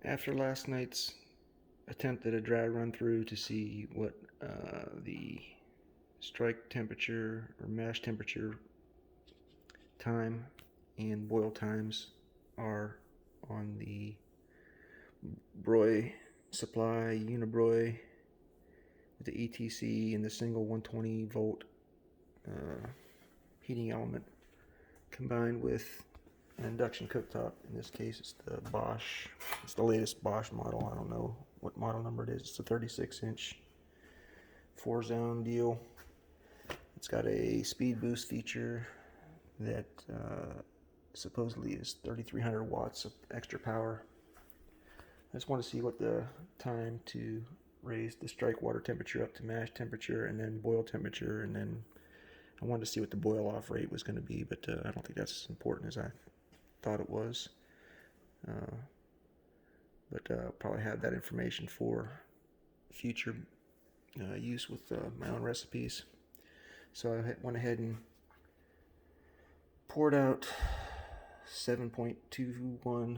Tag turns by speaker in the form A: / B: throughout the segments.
A: After last night's attempt at a dry run through to see what the strike temperature or mash temperature time and boil times are on the Broy supply Unibrau with the ETC and the single 120 volt heating element combined with an induction cooktop. In this case, it's the Bosch. It's the latest Bosch model. I don't know what model number it is. It's a 36-inch 4-zone deal. It's got a speed boost feature that supposedly is 3,300 watts of extra power. I just want to see what the time to raise the strike water temperature up to mash temperature and then boil temperature, and then I wanted to see what the boil off rate was going to be, but I don't think that's as important as I thought it was. But probably have that information for future use with my own recipes. So I went ahead and poured out 7.21,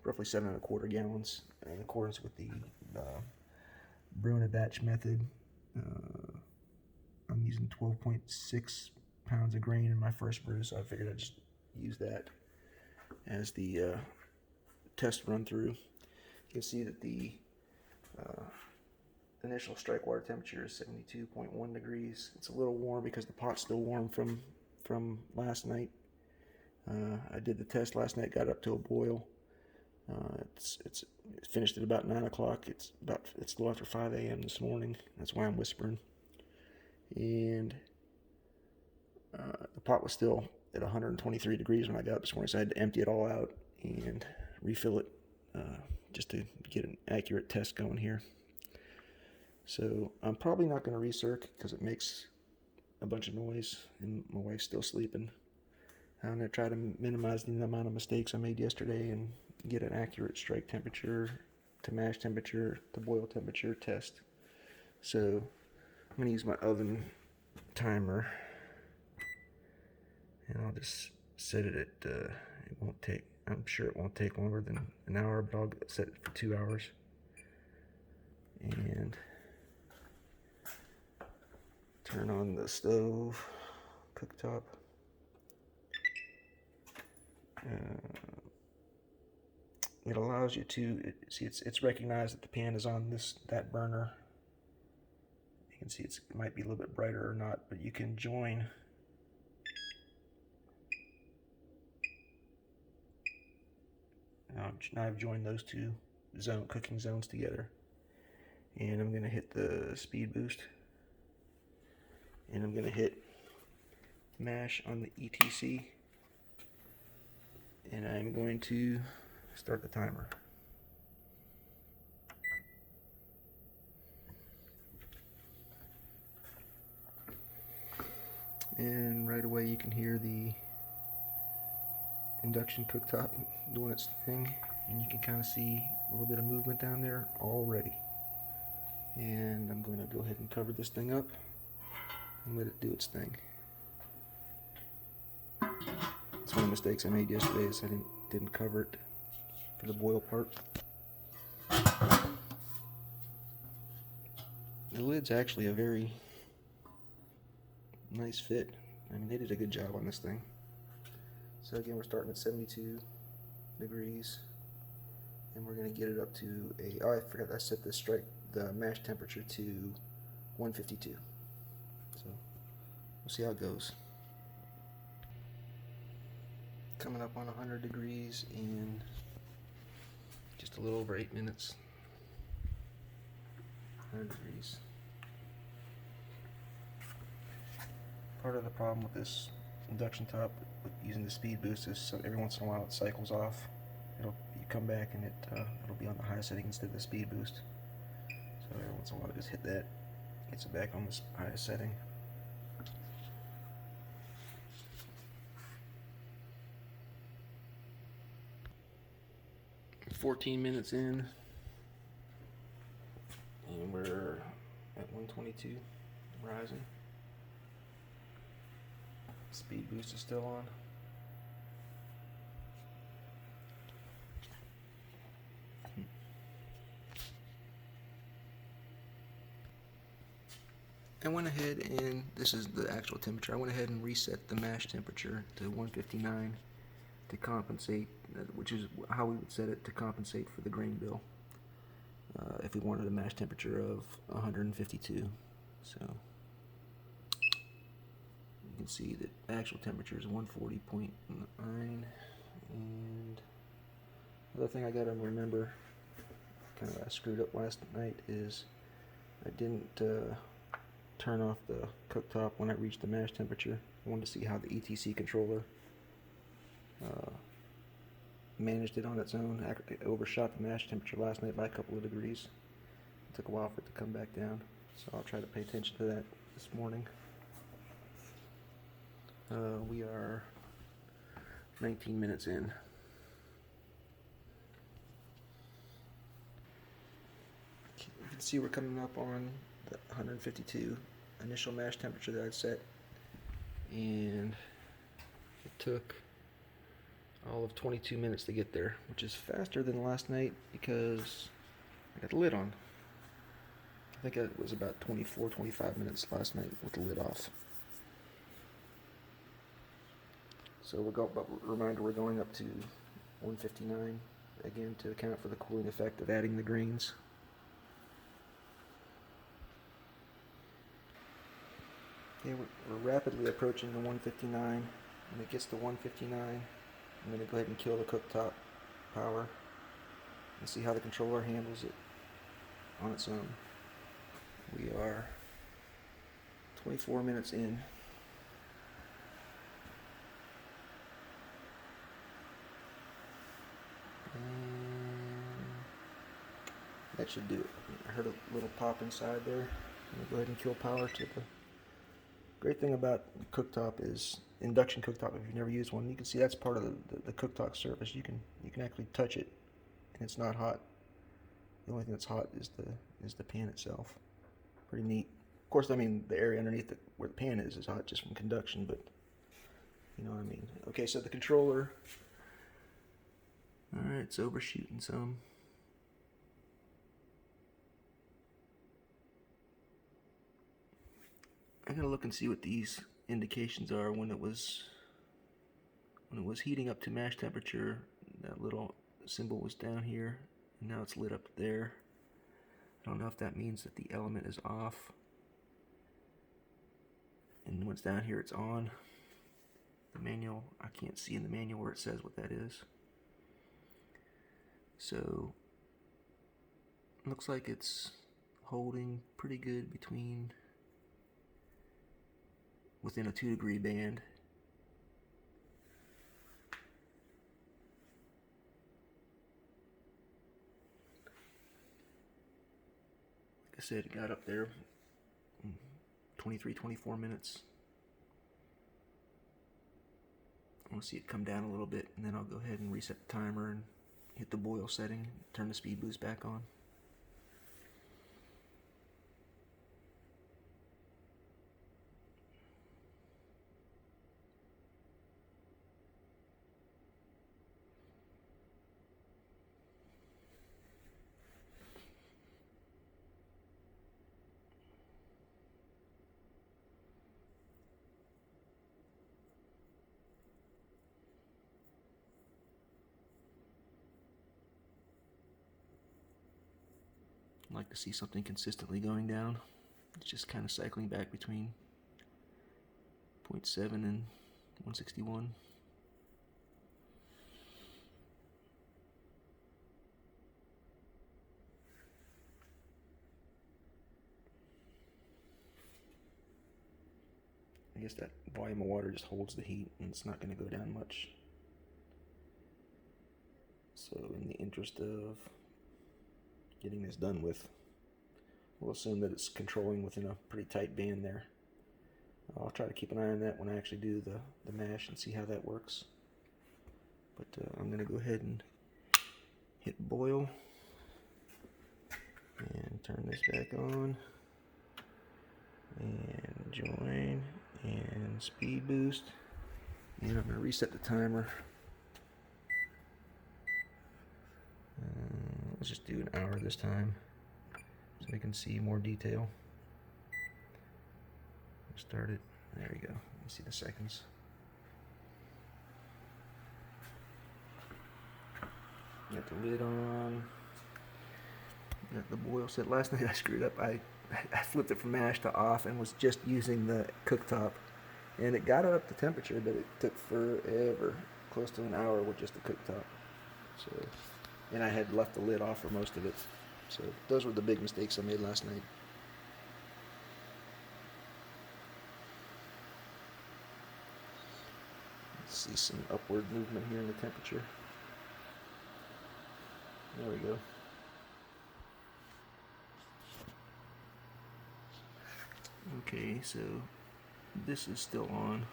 A: roughly 7.25 gallons in accordance with the Bruna batch method. I'm using 12.6 pounds of grain in my first brew, so I figured I'd just use that as the test run through. You can see that the initial strike water temperature is 72.1 degrees. It's a little warm because the pot's still warm from last night. I did the test last night, got up to a boil. It's finished at about 9 o'clock. It's a little after 5 a.m. this morning. That's why I'm whispering. And the pot was still at 123 degrees when I got up this morning, so I had to empty it all out and refill it just to get an accurate test going here. So I'm probably not going to recirc because it makes a bunch of noise and my wife's still sleeping. I'm going to try to minimize the amount of mistakes I made yesterday and get an accurate strike temperature to mash temperature to boil temperature test. So I'm going to use my oven timer, and I'll just set it at, it won't take, I'm sure it won't take longer than an hour, but I'll set it for 2 hours. And turn on the stove, cooktop. It allows you to see it's recognized that the pan is on that burner. You can see it might be a little bit brighter or not, but you can join now I've joined those two cooking zones together, and I'm going to hit the speed boost, and I'm going to hit mash on the ETC, and I'm going to start the timer. And right away you can hear the induction cooktop doing its thing, and you can kind of see a little bit of movement down there already. And I'm going to go ahead and cover this thing up and let it do its thing. That's one of the mistakes I made yesterday, is I didn't cover it for the boil part. The lid's actually a very nice fit. I mean, they did a good job on this thing. So again, we're starting at 72 degrees, and we're going to get it up to I forgot I set the mash temperature to 152. So we'll see how it goes. Coming up on 100 degrees in just a little over 8 minutes. 100 degrees. Part of the problem with this induction top with using the speed boost is so every once in a while it cycles off. You come back and it'll be on the high setting instead of the speed boost. So every once in a while just hit that, gets it back on this highest setting. "14 minutes in, and we're at 122, rising. Speed boost is still on. I went ahead and, this is the actual temperature, I went ahead and reset the mash temperature to 159 to compensate, which is how we would set it to compensate for the grain bill. If we wanted a mash temperature of 152. So you can see that actual temperature is 140.9. And another thing I gotta remember, kind of I screwed up last night, is I didn't turn off the cooktop when I reached the mash temperature. I wanted to see how the ETC controller managed it on its own. I overshot the mash temperature last night by a couple of degrees. It took a while for it to come back down, so I'll try to pay attention to that this morning. We are 19 minutes in. You can see we're coming up on the 152 initial mash temperature that I'd set, and it took all of 22 minutes to get there, which is faster than last night because I got the lid on. I think it was about 24-25 minutes last night with the lid off. So reminder, we're going up to 159 again to account for the cooling effect of adding the grains. Okay, we're rapidly approaching the 159. When it gets to 159, I'm going to go ahead and kill the cooktop power and see how the controller handles it on its own. We are 24 minutes in. And that should do it. I heard a little pop inside there. I'm going to go ahead and kill power to the... Great thing about cooktop is induction cooktop. If you've never used one, you can see that's part of the cooktop surface. You can actually touch it, and it's not hot. The only thing that's hot is the pan itself. Pretty neat. Of course, I mean the area underneath where the pan is hot just from conduction, but you know what I mean. Okay, so the controller. All right, it's overshooting some. I gotta look and see what these indications are when it was heating up to mash temperature. That little symbol was down here, and now it's lit up there. I don't know if that means that the element is off, and when it's down here it's on. The manual, I can't see in the manual where it says what that is. So looks like it's holding pretty good within a 2-degree band. Like I said, it got up there 23-24 minutes. I want to see it come down a little bit, and then I'll go ahead and reset the timer and hit the boil setting, turn the speed boost back on. I like to see something consistently going down. It's just kind of cycling back between 0.7 and 161. I guess that volume of water just holds the heat, and it's not going to go down much. So in the interest of getting this done with, we'll assume that it's controlling within a pretty tight band there. I'll try to keep an eye on that when I actually do the mash and see how that works. But I'm going to go ahead and hit boil and turn this back on and join and speed boost, and I'm going to reset the timer. Let's just do an hour this time so we can see more detail. Start it. There you go. Let me see the seconds. Got the lid on. Got the boil set. Last night I screwed up. I flipped it from mash to off and was just using the cooktop. And it got up the temperature, but it took forever. Close to an hour with just the cooktop. So, and I had left the lid off for most of it. So those were the big mistakes I made last night. Let's see some upward movement here in the temperature. There we go. Okay, so this is still on.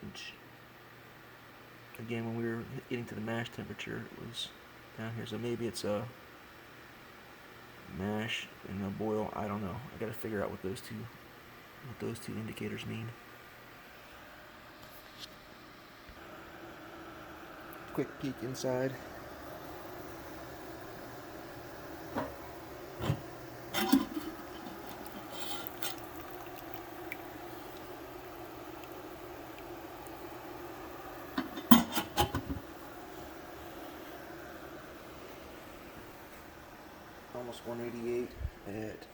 A: Which, again, when we were getting to the mash temperature, it was down here. So maybe it's a mash and a boil. I don't know. I got to figure out what those two indicators mean. Quick peek inside. Almost 188 at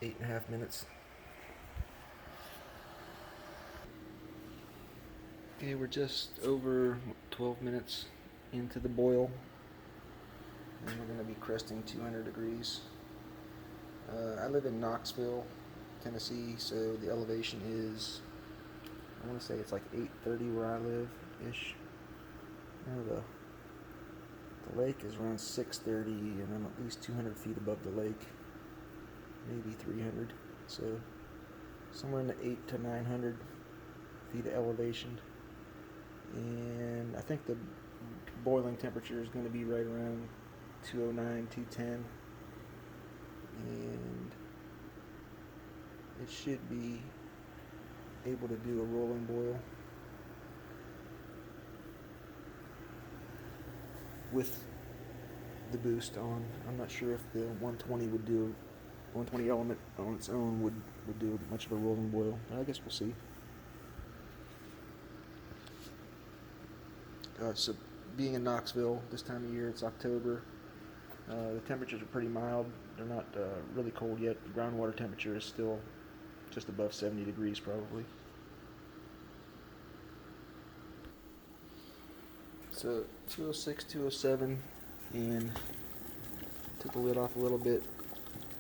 A: 8.5 minutes. Okay, we're just over 12 minutes into the boil, and we're going to be cresting 200 degrees. I live in Knoxville, Tennessee, so the elevation is, I want to say it's like 830 where I live-ish. The lake is around 630, and I'm at least 200 feet above the lake, maybe 300. So somewhere in the 800 to 900 feet of elevation. And I think the boiling temperature is going to be right around 209, 210. And it should be able to do a rolling boil with the boost on. I'm not sure if the 120 would do, 120 element on its own would do much of a rolling boil, but I guess we'll see. So being in Knoxville this time of year, it's October, the temperatures are pretty mild. They're not really cold yet. The groundwater temperature is still just above 70 degrees probably. So 206, 207, and took the lid off a little bit,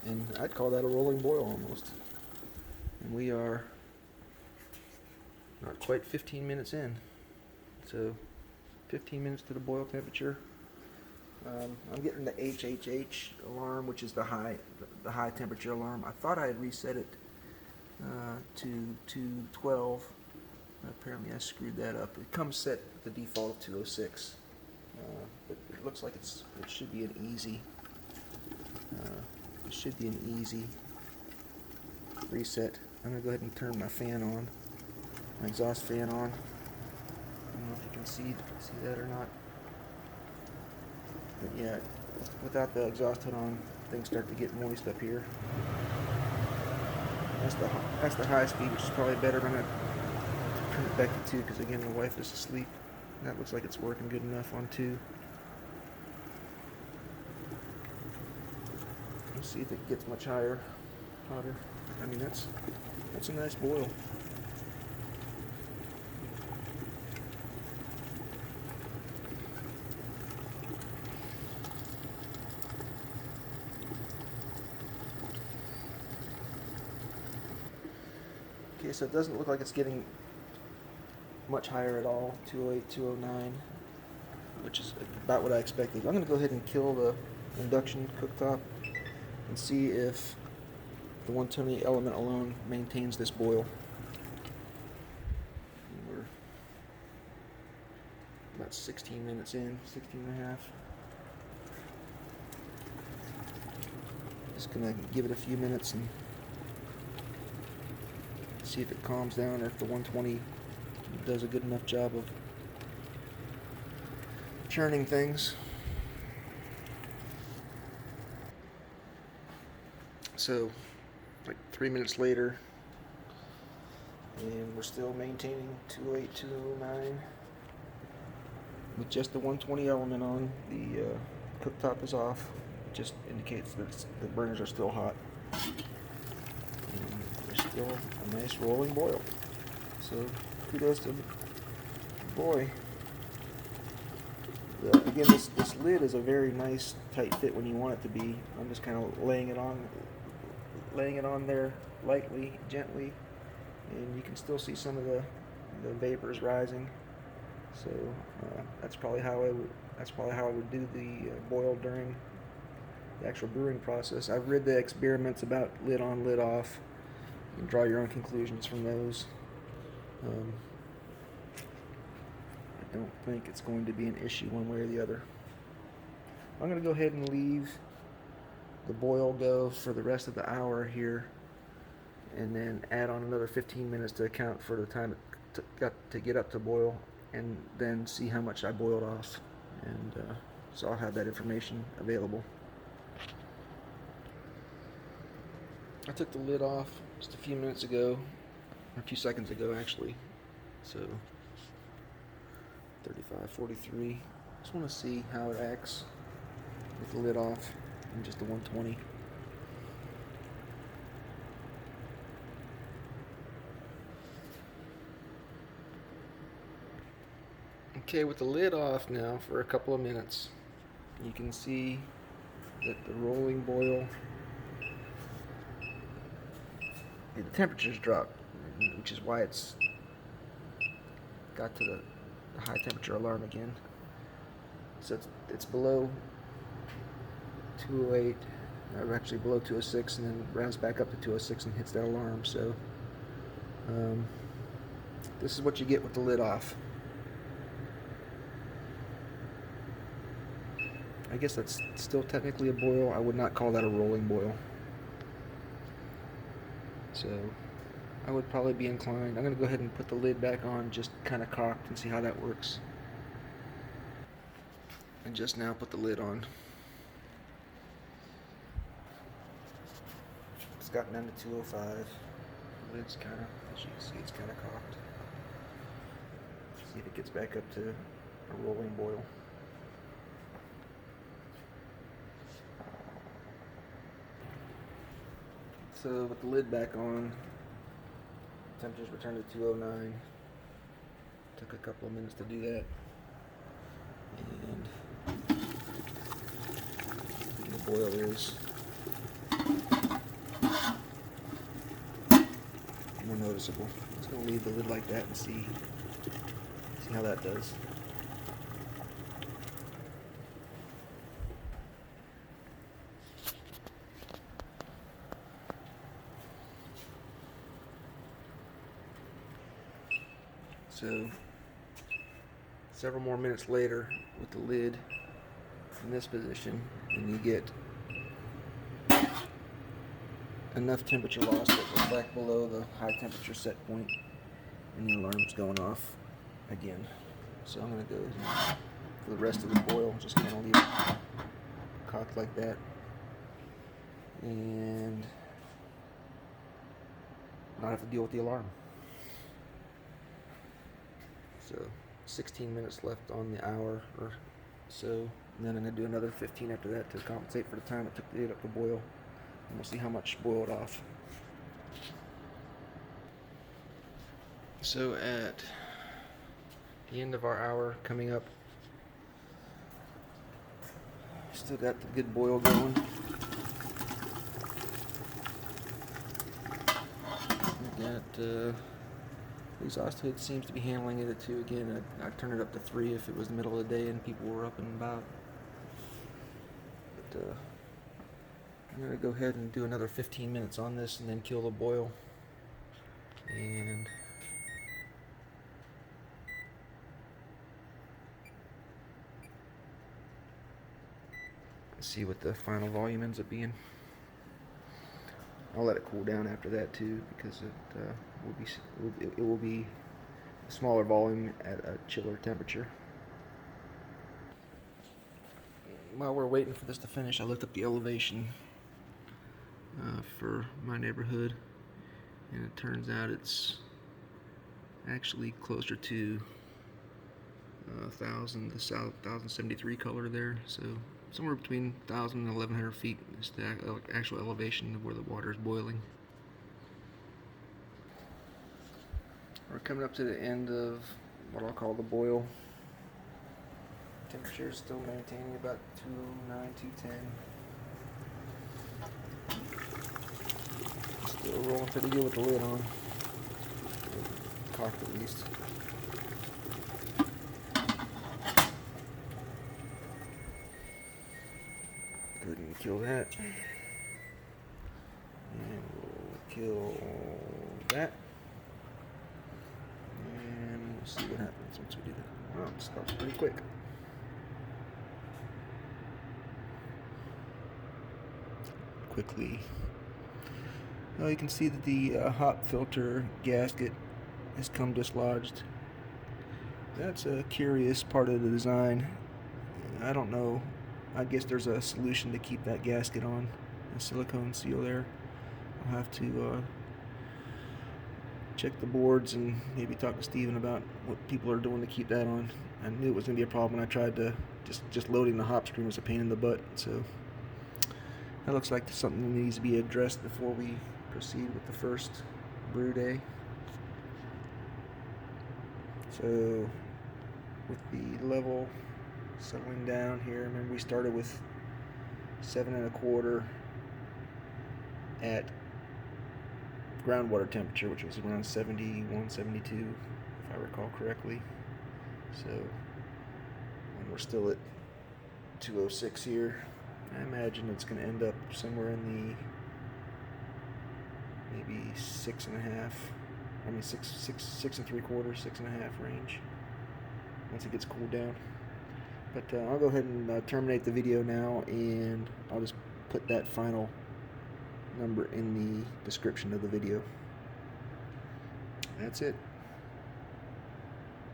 A: and I'd call that a rolling boil almost. And we are not quite 15 minutes in. So 15 minutes to the boil temperature. I'm getting the HHH alarm, which is the high temperature alarm. I thought I had reset it to 212. Apparently I screwed that up. It comes set the default of 206, but it looks like it should be an easy. It should be an easy reset. I'm gonna go ahead and turn my fan on, my exhaust fan on. I don't know if you can see that or not. But yeah, without the exhaust hood on, things start to get moist up here. That's the high speed, which is probably better. I'm gonna turn it back to 2 because again, my wife is asleep. That looks like it's working good enough on 2. Let's see if it gets much hotter. I mean, that's a nice boil. Okay, so it doesn't look like it's getting much higher at all. 208, 209, which is about what I expected. I'm going to go ahead and kill the induction cooktop and see if the 120 element alone maintains this boil. We're about 16 minutes in, 16 and a half. Just going to give it a few minutes and see if it calms down, or if the 120 does a good enough job of churning things. So like 3 minutes later, and we're still maintaining 208, 209 with just the 120 element on. The cooktop is off. It just indicates that the burners are still hot, and there's still a nice rolling boil. So kudos to the boy. Again, this lid is a very nice tight fit when you want it to be. I'm just kind of laying it on there lightly, gently, and you can still see some of the vapors rising. So that's probably how I would do the boil during the actual brewing process. I've read the experiments about lid on, lid off. You can draw your own conclusions from those. I don't think it's going to be an issue one way or the other. I'm going to go ahead and leave the boil go for the rest of the hour here, and then add on another 15 minutes to account for the time it got to get up to boil, and then see how much I boiled off. And so I'll have that information available. I took the lid off just a few minutes ago, or a few seconds ago actually. So 35, 43. Just want to see how it acts with the lid off and just the 120. Okay, with the lid off now for a couple of minutes, you can see that the rolling boil, the temperature's dropped, which is why it's got to the high temperature alarm again. So it's below 208, or actually below 206, and then rounds back up to 206 and hits that alarm. So this is what you get with the lid off. I guess that's still technically a boil. I would not call that a rolling boil. So I would probably be inclined. I'm going to go ahead and put the lid back on, just kind of cocked, and see how that works. And just now put the lid on. It's gotten down to 205. The lid's kind of, as you can see, it's kind of cocked. See if it gets back up to a rolling boil. So with the lid back on, temperatures returned to 209. Took a couple of minutes to do that. And the boil is more noticeable. I'm just going to leave the lid like that and see how that does. So several more minutes later with the lid in this position, and you get enough temperature loss that goes back below the high temperature set point, and the alarm's going off again. So I'm going to go for the rest of the boil, just kind of leave it cocked like that, and not have to deal with the alarm. So 16 minutes left on the hour or so, and then I'm going to do another 15 after that to compensate for the time it took to get up to boil, and we'll see how much boiled off. So at the end of our hour coming up, still got the good boil going. We got exhaust hood seems to be handling it at 2 again. I'd turn it up to 3 if it was the middle of the day and people were up and about. But I'm going to go ahead and do another 15 minutes on this and then kill the boil. And see what the final volume ends up being. I'll let it cool down after that too, because it will be a smaller volume at a chiller temperature. While we're waiting for this to finish, I looked up the elevation for my neighborhood, and it turns out it's actually closer to 1073 color there, so somewhere between 1,000 and 1,100 feet is the actual elevation of where the water is boiling. We're coming up to the end of what I'll call the boil. Temperature is still maintaining about 209, 210. Still rolling pretty good with the lid on. Cocked at least. Go ahead and kill that. And we'll kill that. And we'll see what happens once we do that. Wow, it stops pretty quick. Quickly. Well, you can see that the hop filter gasket has come dislodged. That's a curious part of the design. I don't know. I guess there's a solution to keep that gasket on, a silicone seal there. I'll have to check the boards and maybe talk to Steven about what people are doing to keep that on. I knew it was going to be a problem. I tried to just loading the hop stream was a pain in the butt. So that looks like something that needs to be addressed before we proceed with the first brew day. So with the level settling down here, remember we started with 7 1/4 at groundwater temperature, which was around 71, 72, if I recall correctly. So, and we're still at 206 here. I imagine it's going to end up somewhere in the maybe 6.5. I mean 6 3/4, 6.5 range once it gets cooled down. But I'll go ahead and terminate the video now, and I'll just put that final number in the description of the video. That's it.